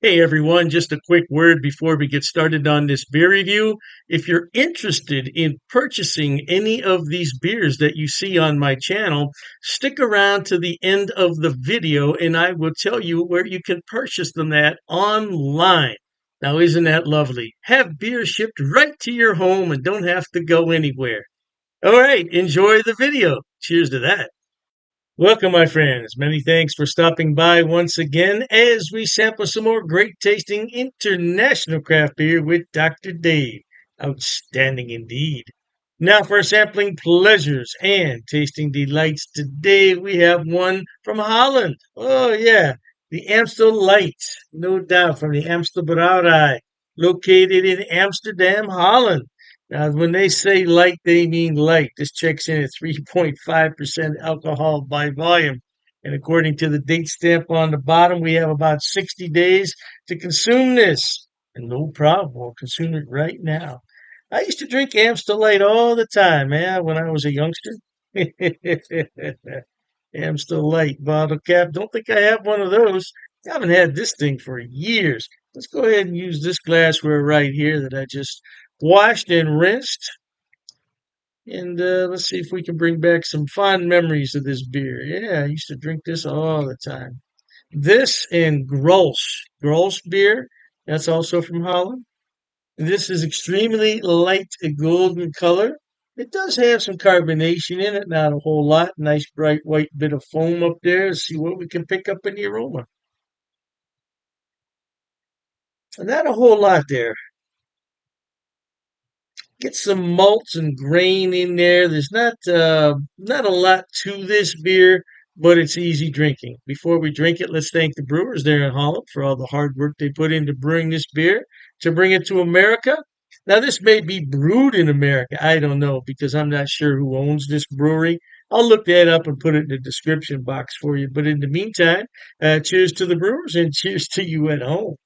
Hey everyone, just a quick word before we get started on this beer review. If you're interested in purchasing any of these beers that you see on my channel, stick around to the end of the video and I will tell you where you can purchase them at online. Now, isn't that lovely? Have beer shipped right to your home and don't have to go anywhere. All right, enjoy the video. Cheers to that. Welcome, my friends. Many thanks for stopping by once again as we sample some more great tasting international craft beer with Dr. Dave. Outstanding indeed. Now, for sampling pleasures and tasting delights, today we have one from Holland. Oh, yeah, the Amstel Light, no doubt from the Amstel Brouwerij, located in Amsterdam, Holland. Now, when they say light, they mean light. This checks in at 3.5% alcohol by volume. And according to the date stamp on the bottom, we have about 60 days to consume this. And no problem, we'll consume it right now. I used to drink Amstel Light all the time, man, when I was a youngster. Amstel Light bottle cap. Don't think I have one of those. I haven't had this thing for years. Let's go ahead and use this glassware right here that I just washed and rinsed. And let's see if we can bring back some fond memories of this beer. Yeah, I used to drink this all the time. This and Grolsch beer. That's also from Holland. This is extremely light golden color. It does have some carbonation in it, not a whole lot. Nice bright white bit of foam up there. Let's see what we can pick up in the aroma. Not a whole lot there. Get some malts and grain in there. There's not a lot to this beer, but it's easy drinking. Before we drink it, let's thank the brewers there in Holland for all the hard work they put into brewing this beer to bring it to America. Now, this may be brewed in America. I don't know because I'm not sure who owns this brewery. I'll look that up and put it in the description box for you. But in the meantime, cheers to the brewers and cheers to you at home.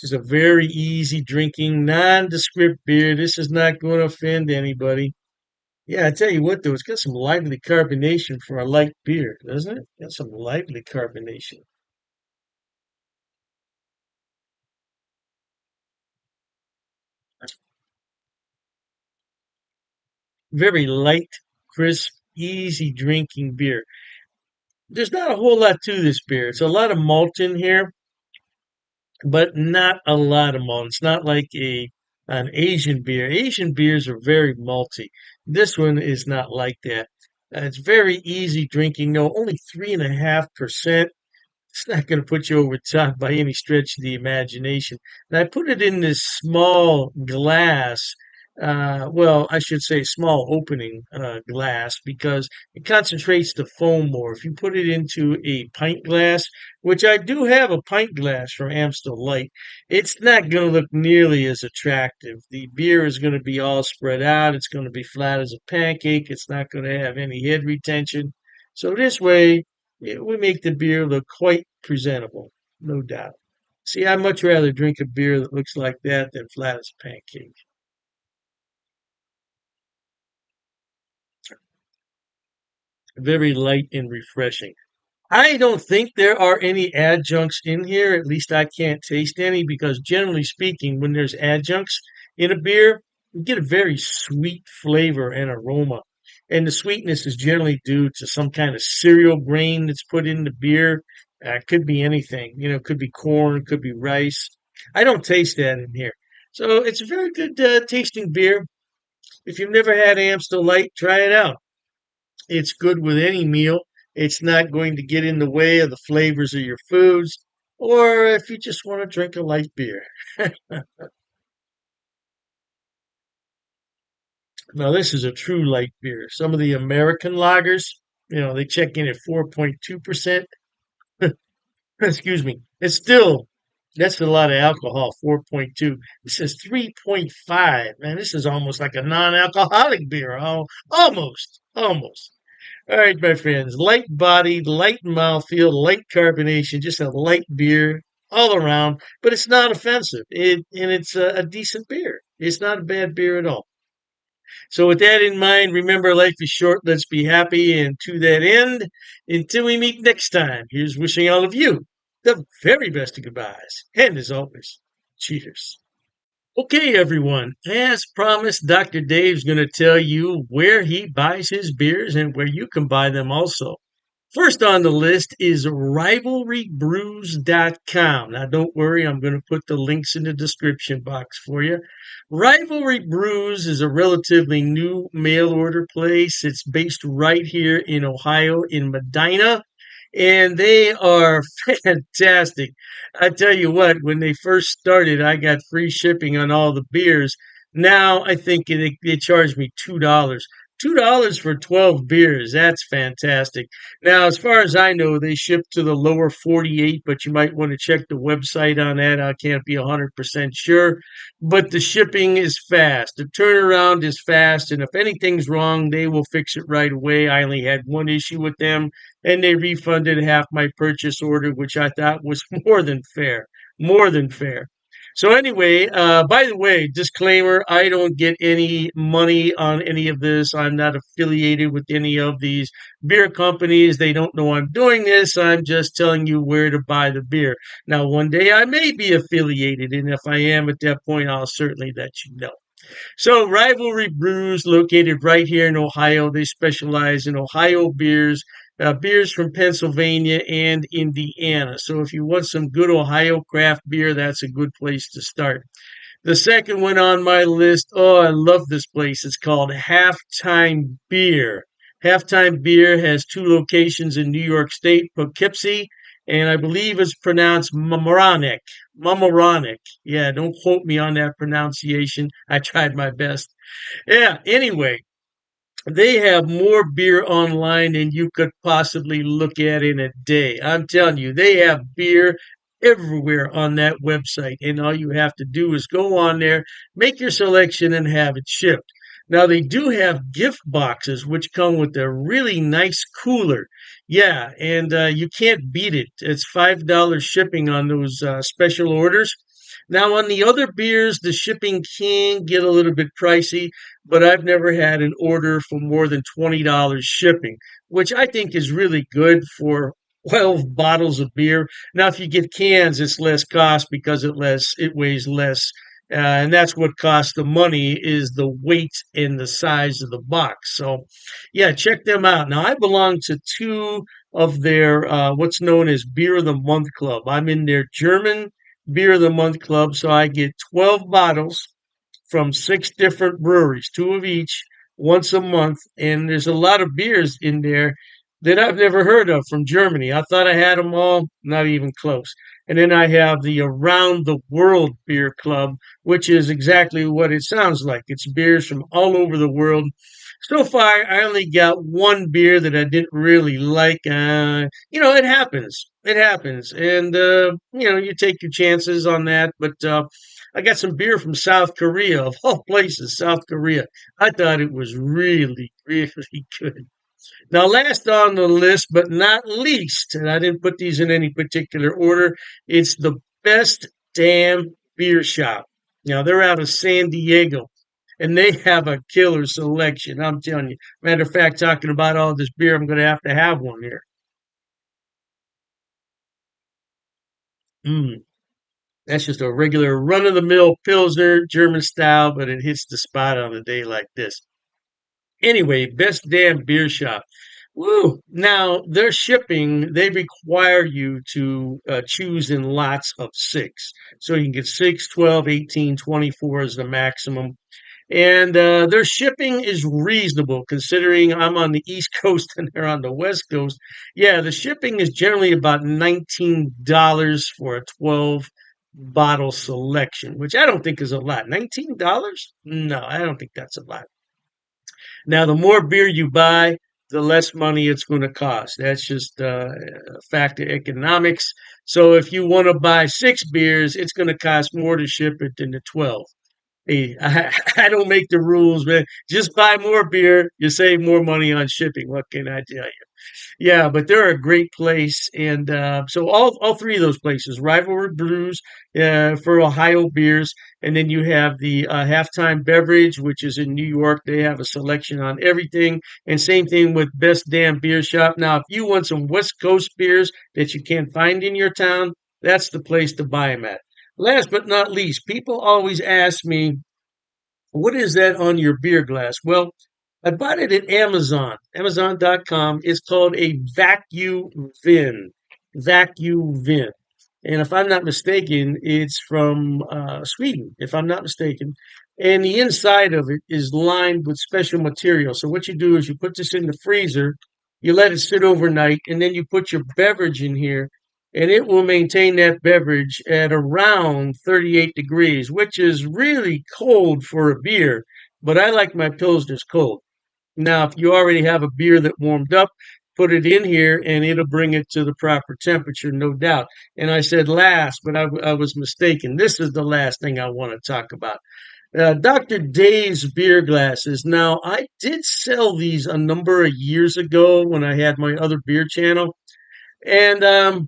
This is a very easy drinking, nondescript beer. This is not going to offend anybody. Yeah, I tell you what, though, it's got some lively carbonation for a light beer, doesn't it? Got some lively carbonation. Very light, crisp, easy drinking beer. There's not a whole lot to this beer. It's a lot of malt in here, but not a lot of malt. It's not like a an Asian beer. Asian beers are very malty. This one is not like that. It's very easy drinking. No, only 3.5%. It's not going to put you over top by any stretch of the imagination. And I put it in this small glass. Well, I should say small opening glass because it concentrates the foam more. If you put it into a pint glass, which I do have a pint glass from Amstel Light, it's not going to look nearly as attractive. The beer is going to be all spread out. It's going to be flat as a pancake. It's not going to have any head retention. So this way, it would make the beer look quite presentable, no doubt. See, I'd much rather drink a beer that looks like that than flat as a pancake. Very light and refreshing. I don't think there are any adjuncts in here. At least I can't taste any because generally speaking, when there's adjuncts in a beer, you get a very sweet flavor and aroma. And the sweetness is generally due to some kind of cereal grain that's put in the beer. It could be anything, it could be corn, could be rice. I don't taste that in here. So it's a very good tasting beer. If you've never had Amstel Light, try it out. It's good with any meal. It's not going to get in the way of the flavors of your foods, or if you just want to drink a light beer. Now, this is a true light beer. Some of the American lagers, they check in at 4.2%. Excuse me. That's a lot of alcohol, 4.2. This is 3.5. Man, this is almost like a non-alcoholic beer. Oh, almost, almost. All right, my friends. Light bodied, light mouthfeel, light carbonation, just a light beer all around, but it's not offensive. And it's a decent beer. It's not a bad beer at all. So, with that in mind, remember life is short. Let's be happy. And to that end, until we meet next time, here's wishing all of you the very best of goodbyes. And as always, cheers. Okay, everyone. As promised, Dr. Dave's going to tell you where he buys his beers and where you can buy them also. First on the list is rivalrybrews.com. Now, don't worry, I'm going to put the links in the description box for you. Rivalry Brews is a relatively new mail order place. It's based right here in Ohio, in Medina, and they are fantastic. I tell you what, when they first started, I got free shipping on all the beers. Now I think they charge me $2. $2 for 12 beers. That's fantastic. Now, as far as I know, they ship to the lower 48, but you might want to check the website on that. I can't be 100% sure, but the shipping is fast. The turnaround is fast, and if anything's wrong, they will fix it right away. I only had one issue with them, and they refunded half my purchase order, which I thought was more than fair. More than fair. So anyway, by the way, disclaimer, I don't get any money on any of this. I'm not affiliated with any of these beer companies. They don't know I'm doing this. I'm just telling you where to buy the beer. Now, one day I may be affiliated, and if I am at that point, I'll certainly let you know. So, Rivalry Brews, located right here in Ohio, they specialize in Ohio beers, beers from Pennsylvania and Indiana. So, if you want some good Ohio craft beer, that's a good place to start. The second one on my list, oh, I love this place. It's called Halftime Beer. Halftime Beer has two locations in New York State, Poughkeepsie, and I believe it's pronounced Mamaroneck. Mamaroneck. Yeah, don't quote me on that pronunciation. I tried my best. Yeah, anyway, they have more beer online than you could possibly look at in a day. I'm telling you, they have beer everywhere on that website. And all you have to do is go on there, make your selection, and have it shipped. Now, they do have gift boxes, which come with a really nice cooler. Yeah, and you can't beat it. It's $5 shipping on those special orders. Now, on the other beers, the shipping can get a little bit pricey, but I've never had an order for more than $20 shipping, which I think is really good for 12 bottles of beer. Now, if you get cans, it's less cost because it weighs less. And that's what costs the money is the weight and the size of the box. So, yeah, check them out. Now, I belong to two of their what's known as Beer of the Month Club. I'm in their German Beer of the Month Club, so I get 12 bottles from six different breweries, two of each, once a month. And there's a lot of beers in there that I've never heard of from Germany. I thought I had them all, not even close. And then I have the Around the World Beer Club, which is exactly what it sounds like. It's beers from all over the world. So far, I only got one beer that I didn't really like. It happens. It happens. And, you take your chances on that. But I got some beer from South Korea, of all places, South Korea. I thought it was really, really good. Now, last on the list, but not least, and I didn't put these in any particular order, it's the Best Damn Beer Shop. Now, they're out of San Diego, and they have a killer selection. I'm telling you. Matter of fact, talking about all this beer, I'm going to have one here. Mm, that's just a regular run of the mill Pilsner, German style, but it hits the spot on a day like this. Anyway, Best Damn Beer Shop. Woo! Now, their shipping, they require you to choose in lots of six. So you can get 6, 12, 18, 24 is the maximum. And their shipping is reasonable considering I'm on the East Coast and they're on the West Coast. Yeah, the shipping is generally about $19 for a 12 bottle selection, which I don't think is a lot. $19? No, I don't think that's a lot. Now, the more beer you buy, the less money it's going to cost. That's just a fact of economics. So if you want to buy six beers, it's going to cost more to ship it than the 12. Hey, I don't make the rules, man. Just buy more beer. You save more money on shipping. What can I tell you? Yeah, but they're a great place, and so all three of those places, Rivalry Brews for Ohio beers, and then you have the Halftime Beverage, which is in New York. They have a selection on everything, and same thing with Best Damn Beer Shop. Now, if you want some West Coast beers that you can't find in your town, that's the place to buy them at. Last but not least, people always ask me, what is that on your beer glass? Well, I bought it at Amazon, Amazon.com. It's called a vacuum vin. Vacuum vin. And if I'm not mistaken, it's from Sweden, if I'm not mistaken. And the inside of it is lined with special material. So what you do is you put this in the freezer, you let it sit overnight, and then you put your beverage in here, and it will maintain that beverage at around 38 degrees, which is really cold for a beer. But I like my pilsners cold. Now, if you already have a beer that warmed up, put it in here and it'll bring it to the proper temperature, no doubt. And I said last, but I was mistaken. This is the last thing I want to talk about. Dr. Dave's beer glasses. Now, I did sell these a number of years ago when I had my other beer channel. And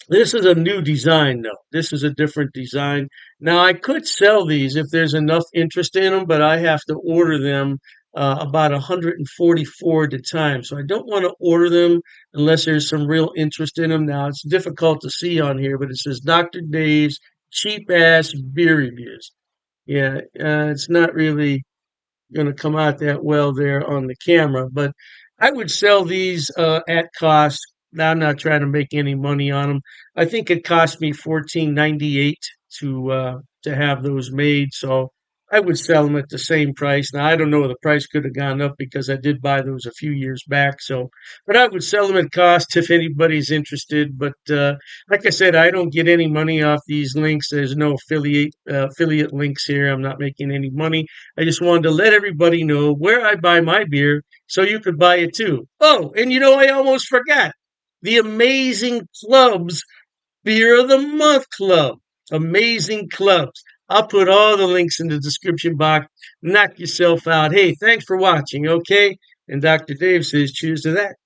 this is a new design, though. This is a different design. Now, I could sell these if there's enough interest in them, but I have to order them about 144 at a time. So I don't want to order them unless there's some real interest in them. Now, it's difficult to see on here, but it says Dr. Dave's cheap ass beer reviews. Yeah, it's not really going to come out that well there on the camera. But I would sell these at cost. Now, I'm not trying to make any money on them. I think it cost me 14.98 to have those made. So I would sell them at the same price. Now I don't know, the price could have gone up because I did buy those a few years back. So, but I would sell them at cost if anybody's interested. But like I said, I don't get any money off these links. There's no affiliate links here. I'm not making any money. I just wanted to let everybody know where I buy my beer so you could buy it too. Oh, and I almost forgot the Amazing Clubs Beer of the Month Club. Amazing clubs. I'll put all the links in the description box. Knock yourself out. Hey, thanks for watching, okay? And Dr. Dave says cheers to that.